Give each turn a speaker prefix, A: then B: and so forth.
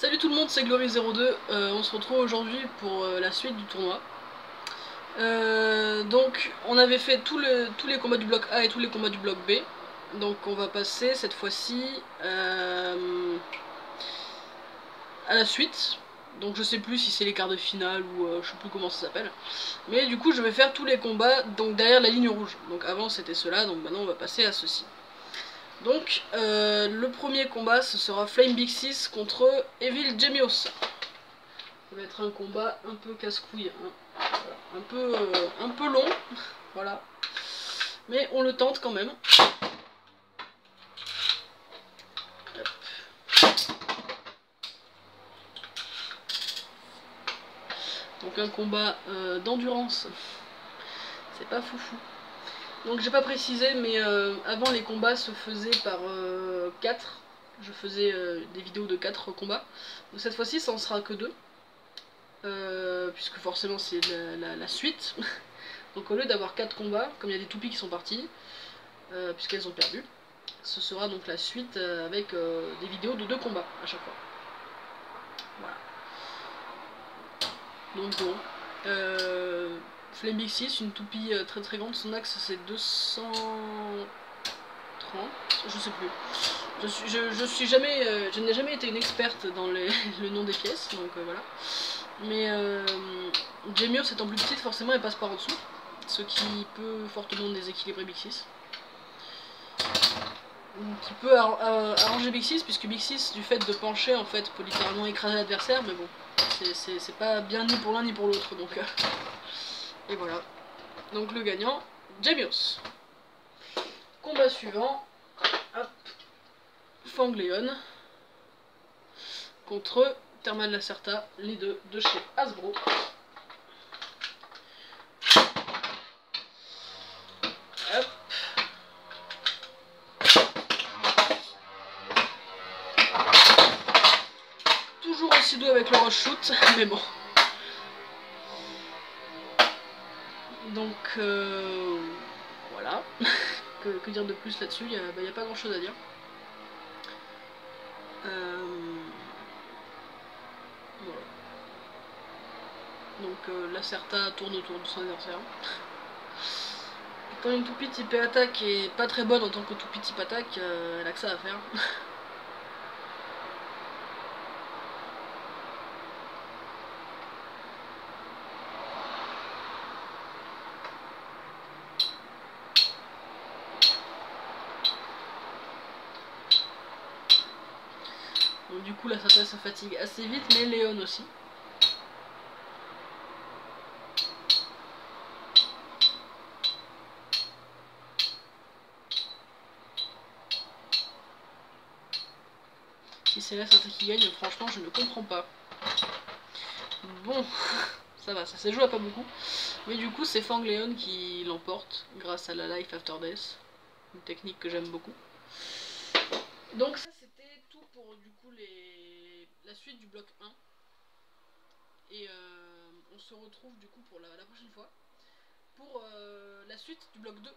A: Salut tout le monde, c'est Glory02. On se retrouve aujourd'hui pour la suite du tournoi. Donc on avait fait tous les combats du bloc A et tous les combats du bloc B. Donc on va passer cette fois-ci à la suite. Donc je sais plus si c'est les quarts de finale ou je sais plus comment ça s'appelle. Mais du coup je vais faire tous les combats donc derrière la ligne rouge. Donc avant c'était cela, donc maintenant on va passer à ceci. Donc le premier combat ce sera Flame Big 6 contre Evil Gemios. Ça va être un combat un peu casse-couille, hein. Voilà. Un peu long, voilà. Mais on le tente quand même. Hop. Donc un combat d'endurance, c'est pas foufou. Donc j'ai pas précisé, mais avant les combats se faisaient par 4. Je faisais des vidéos de 4 combats. Donc cette fois-ci ça en sera que 2. Puisque forcément c'est la suite. Donc au lieu d'avoir 4 combats, comme il y a des toupies qui sont parties, puisqu'elles ont perdu, ce sera donc la suite avec des vidéos de 2 combats à chaque fois. Voilà. Donc bon. Flame Big 6, une toupie très très grande, son axe c'est 230, je sais plus. Je n'ai jamais été une experte dans le nom des pièces, donc voilà. Mais Gemios étant plus petite, forcément elle passe par en dessous, ce qui peut fortement déséquilibrer Big 6. Qui peut arranger Big 6, puisque Big 6, du fait de pencher, en fait, peut littéralement écraser l'adversaire, mais bon, c'est pas bien ni pour l'un ni pour l'autre, donc... et voilà. Donc le gagnant, Gemios. Combat suivant, hop, Fangleon contre Thermal Lacerta, les deux de chez Hasbro. Hop. Toujours aussi doux avec le rush shoot, mais bon. Donc voilà. que dire de plus là-dessus, il n'y a pas grand chose à dire. Voilà. Donc Lacerta tourne autour de son adversaire. Quand une toupie type attaque est pas très bonne en tant que toupie type attaque, elle a que ça à faire. Donc du coup Lacerta se fatigue assez vite, mais Léon aussi. Si c'est Lacerta qui gagne, franchement je ne comprends pas. Bon, ça va, ça s'est joué à pas beaucoup. Mais du coup c'est Fangleon qui l'emporte grâce à la Life After Death. Une technique que j'aime beaucoup. Donc ça c'était tout pour du coup la suite du bloc 1. Et on se retrouve du coup pour la prochaine fois pour la suite du bloc 2.